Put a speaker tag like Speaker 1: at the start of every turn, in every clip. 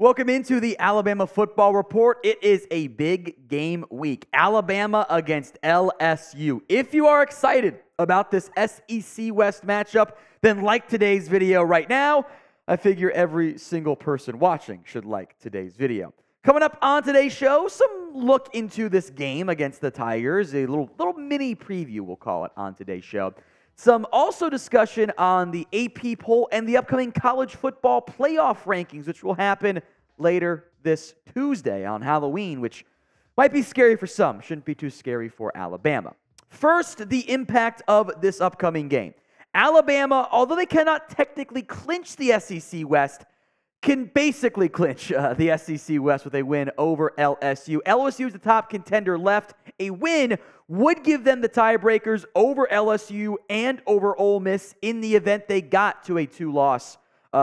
Speaker 1: Welcome into the Alabama Football Report. It is a big game week. Alabama against LSU. If you are excited about this SEC West matchup, then like today's video right now. I figure every single person watching should like today's video. Coming up on today's show, some look into this game against the Tigers. A little mini preview, we'll call it, on today's show. Some also discussion on the AP poll and the upcoming college football playoff rankings, which will happen later this Tuesday on Halloween, which might be scary for some, shouldn't be too scary for Alabama. First, the impact of this upcoming game. Alabama, although they cannot technically clinch the SEC West, can basically clinch the SEC West with a win over LSU. LSU is the top contender left. A win would give them the tiebreakers over LSU and over Ole Miss in the event they got to a two-loss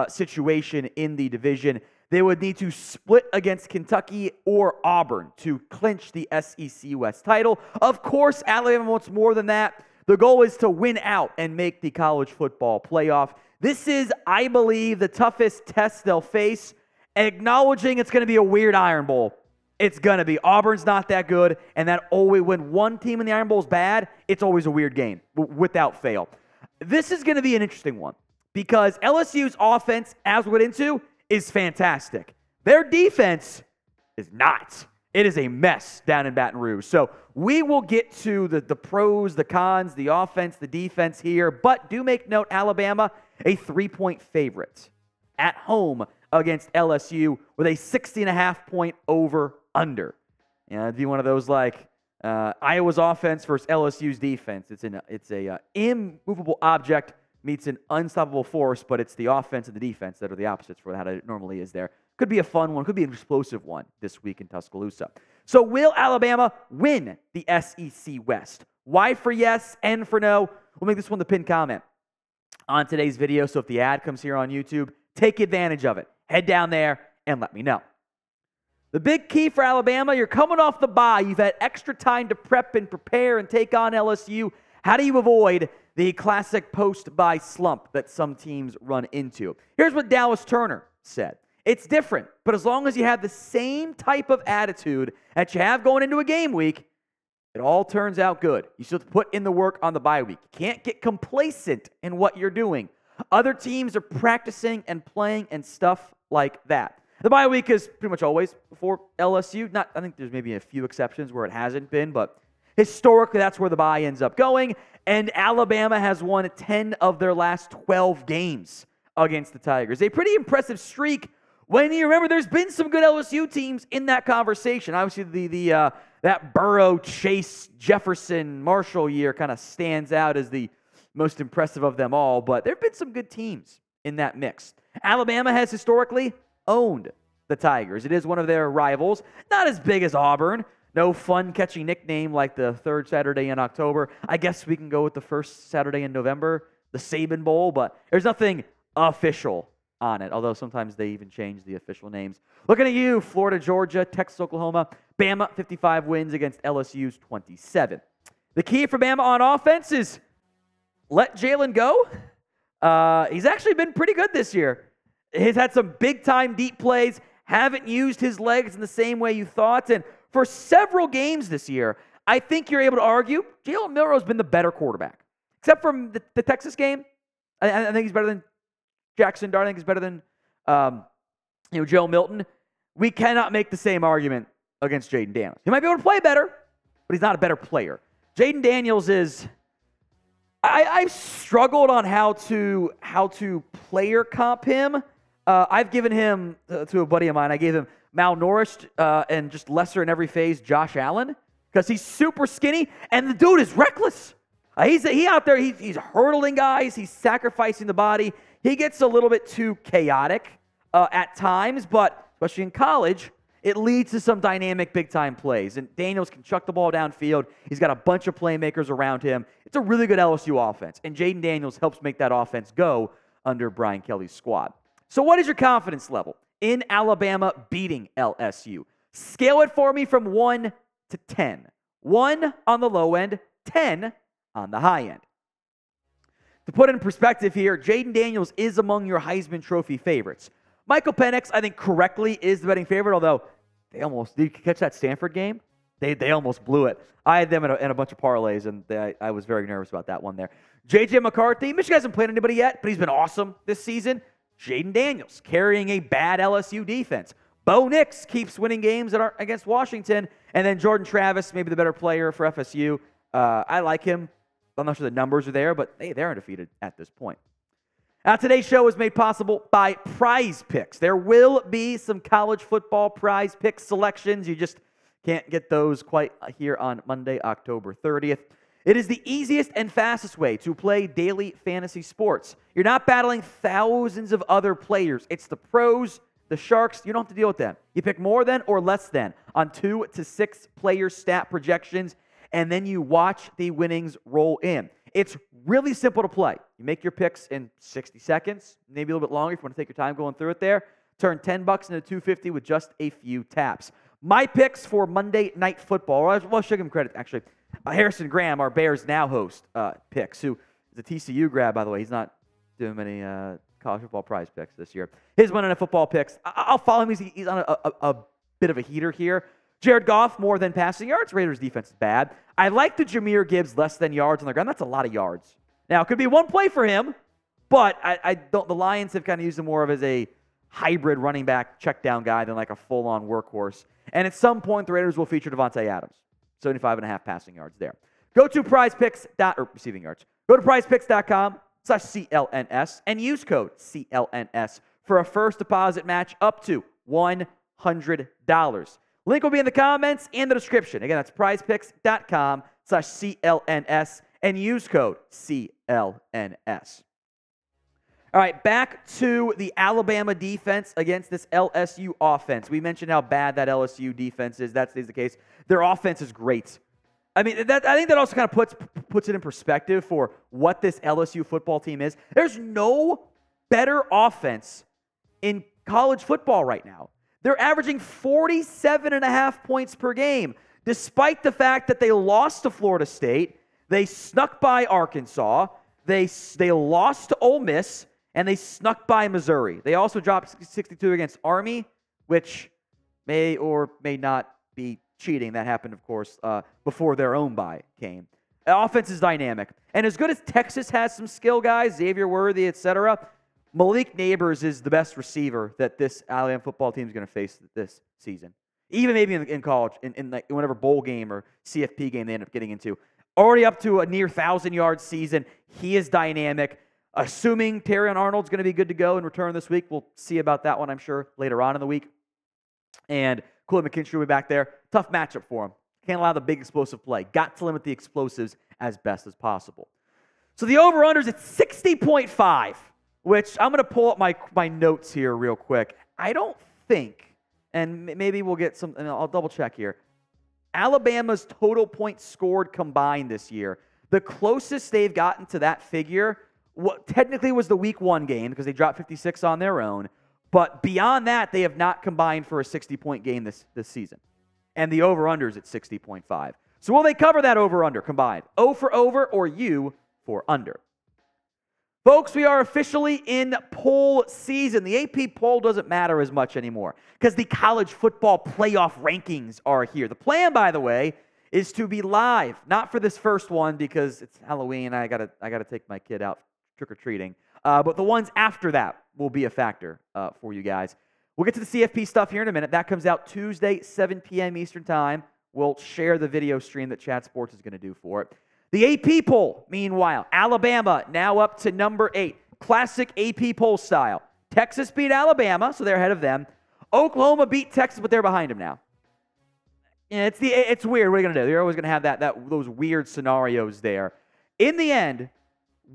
Speaker 1: situation in the division. They would need to split against Kentucky or Auburn to clinch the SEC West title. Of course, Alabama wants more than that. The goal is to win out and make the college football playoff. This is, I believe, the toughest test they'll face, acknowledging it's going to be a weird Iron Bowl. It's going to be. Auburn's not that good, and that always, when one team in the Iron Bowl is bad, it's always a weird game, without fail. This is going to be an interesting one, because LSU's offense, as we'll get into, is fantastic. Their defense is not. It is a mess down in Baton Rouge. So we will get to the pros, the cons, the offense, the defense here, but do make note, Alabama, a 3-point favorite at home against LSU with a 60.5-point over-under. It'd be one of those like Iowa's offense versus LSU's defense. It's a immovable object meets an unstoppable force, but it's the offense and the defense that are the opposites for how it normally is there. Could be a fun one. Could be an explosive one this week in Tuscaloosa. So will Alabama win the SEC West? Y for yes, N for no. We'll make this one the pinned comment on today's video. So if the ad comes here on YouTube, take advantage of it. Head down there and let me know. The big key for Alabama, you're coming off the bye. You've had extra time to prep and prepare and take on LSU. How do you avoid the classic post-bye slump that some teams run into? Here's what Dallas Turner said. It's different, but as long as you have the same type of attitude that you have going into a game week, it all turns out good. You still have to put in the work on the bye week. You can't get complacent in what you're doing. Other teams are practicing and playing and stuff like that. The bye week is pretty much always before LSU. I think there's maybe a few exceptions where it hasn't been, but historically that's where the bye ends up going. And Alabama has won 10 of their last 12 games against the Tigers. A pretty impressive streak. When you remember, there's been some good LSU teams in that conversation. Obviously, that Burrow, Chase, Jefferson, Marshall year kind of stands out as the most impressive of them all. But there have been some good teams in that mix. Alabama has historically owned the Tigers. It is one of their rivals. Not as big as Auburn. No fun catchy nickname like the third Saturday in October. I guess we can go with the first Saturday in November, the Saban Bowl. But there's nothing official on it, although sometimes they even change the official names. Looking at you, Florida, Georgia, Texas, Oklahoma. Bama, 55 wins against LSU's 27. The key for Bama on offense is let Jalen go. He's actually been pretty good this year. He's had some big-time deep plays, haven't used his legs in the same way you thought, and for several games this year, I think you're able to argue Jalen Milroe has been the better quarterback. Except for the Texas game. I think he's better than Jackson Dart. I think he's better than Joe Milton. We cannot make the same argument against Jayden Daniels. He might be able to play better, but he's not a better player. Jayden Daniels is... I've struggled on how to player comp him. I've given him to a buddy of mine. I gave him malnourished and just lesser in every phase Josh Allen because he's super skinny and the dude is reckless. He's out there. He's hurdling guys. He's sacrificing the body. He gets a little bit too chaotic at times, but especially in college, it leads to some dynamic big-time plays. And Daniels can chuck the ball downfield. He's got a bunch of playmakers around him. It's a really good LSU offense, and Jayden Daniels helps make that offense go under Brian Kelly's squad. So what is your confidence level in Alabama beating LSU? Scale it for me from 1 to 10. 1 on the low end, 10 on the high end. To put it in perspective here, Jayden Daniels is among your Heisman Trophy favorites. Michael Penix, I think correctly, is the betting favorite, although did you catch that Stanford game? They almost blew it. I had them in a bunch of parlays, and I was very nervous about that one there. J.J. McCarthy, Michigan hasn't played anybody yet, but he's been awesome this season. Jayden Daniels carrying a bad LSU defense. Bo Nix keeps winning games that aren't against Washington. And then Jordan Travis, maybe the better player for FSU. I like him. I'm not sure the numbers are there, but they're undefeated at this point. Now, today's show is made possible by Prize Picks. There will be some college football Prize Picks selections. You just can't get those quite here on Monday, October 30th. It is the easiest and fastest way to play daily fantasy sports. You're not battling thousands of other players. It's the pros, the sharks. You don't have to deal with them. You pick more than or less than on 2 to 6 player stat projections, and then you watch the winnings roll in. It's really simple to play. You make your picks in 60 seconds, maybe a little bit longer if you want to take your time going through it there. Turn $10 into $250 with just a few taps. My picks for Monday Night Football, well, should give him credit, actually. Harrison Graham, our Bears Now host, picks, who is a TCU grad, by the way. He's not doing many college football prize picks this year. His Monday Night Football picks, I'll follow him. He's on a bit of a heater here. Jared Goff, more than passing yards. Raiders defense is bad. I like the Jahmyr Gibbs, less than yards on the ground. That's a lot of yards. Now, it could be one play for him, but I don't. The Lions have kind of used him more of as a hybrid running back, check down guy than like a full-on workhorse. And at some point, the Raiders will feature Devontae Adams. 75.5 passing yards there. Go to receiving yards. Go to prizepicks.com/CLNS and use code CLNS for a first deposit match up to $100. Link will be in the comments and the description. Again, that's prizepicks.com/CLNS and use code CLNS. All right, back to the Alabama defense against this LSU offense. We mentioned how bad that LSU defense is. That stays the case. Their offense is great. I mean, I think that also kind of puts it in perspective for what this LSU football team is. There's no better offense in college football right now. They're averaging 47.5 points per game, despite the fact that they lost to Florida State, they snuck by Arkansas, they lost to Ole Miss, and they snuck by Missouri. They also dropped 62 against Army, which may or may not be cheating. That happened, of course, before their own bye came. The offense is dynamic. And as good as Texas has some skill guys, Xavier Worthy, etc., Malik Nabers is the best receiver that this Alabama football team is going to face this season. Even maybe in college, in like whatever bowl game or CFP game they end up getting into. Already up to a near 1,000-yard season. He is dynamic. Assuming Terrion Arnold's going to be good to go and return this week. We'll see about that one, I'm sure, later on in the week. And Kool-Aid McKinstry will be back there. Tough matchup for him. Can't allow the big explosive play. Got to limit the explosives as best as possible. So the over-under's at 60.5, which I'm going to pull up my notes here real quick. I don't think, and maybe we'll get some, and I'll double-check here, Alabama's total points scored combined this year, the closest they've gotten to that figure technically was the Week 1 game because they dropped 56 on their own. But beyond that, they have not combined for a 60-point game this season. And the over-under is at 60.5. So will they cover that over-under combined? O for over or U for under? Folks, we are officially in poll season. The AP poll doesn't matter as much anymore because the college football playoff rankings are here. The plan, by the way, is to be live. Not for this first one because it's Halloween. I gotta take my kid out trick-or-treating. But the ones after that will be a factor for you guys. We'll get to the CFP stuff here in a minute. That comes out Tuesday, 7 p.m. Eastern Time. We'll share the video stream that Chat Sports is going to do for it. The AP poll, meanwhile, Alabama now up to number 8. Classic AP poll style. Texas beat Alabama, so they're ahead of them. Oklahoma beat Texas, but they're behind them now. Yeah, it's weird. What are you going to do? You're always going to have those weird scenarios there. In the end,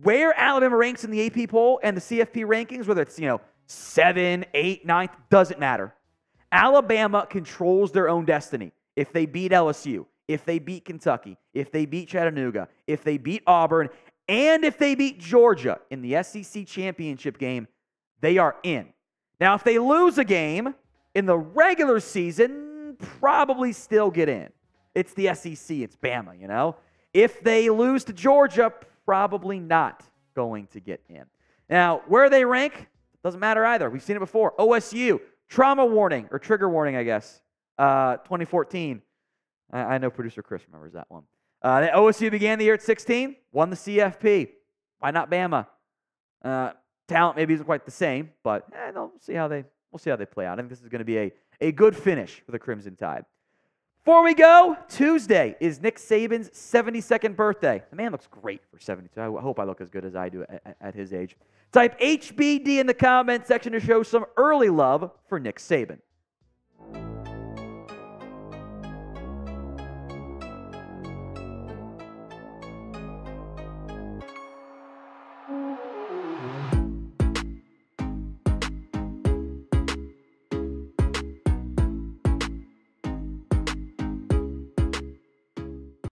Speaker 1: where Alabama ranks in the AP poll and the CFP rankings, whether it's 7, 8, 9, doesn't matter. Alabama controls their own destiny. If they beat LSU, if they beat Kentucky, if they beat Chattanooga, if they beat Auburn, and if they beat Georgia in the SEC championship game, they are in. Now, if they lose a game in the regular season, probably still get in. It's the SEC. It's Bama, If they lose to Georgia, probably not going to get in. Now, where they rank, Doesn't matter either. We've seen it before. OSU, trauma warning, or trigger warning, I guess. 2014. I know producer Chris remembers that one. OSU began the year at 16, won the CFP. Why not Bama? Talent maybe isn't quite the same, but we'll see how they play out. I think this is going to be a good finish for the Crimson Tide. Before we go, Tuesday is Nick Saban's 72nd birthday. The man looks great for 72. I hope I look as good as I do at his age. Type HBD in the comment section to show some early love for Nick Saban.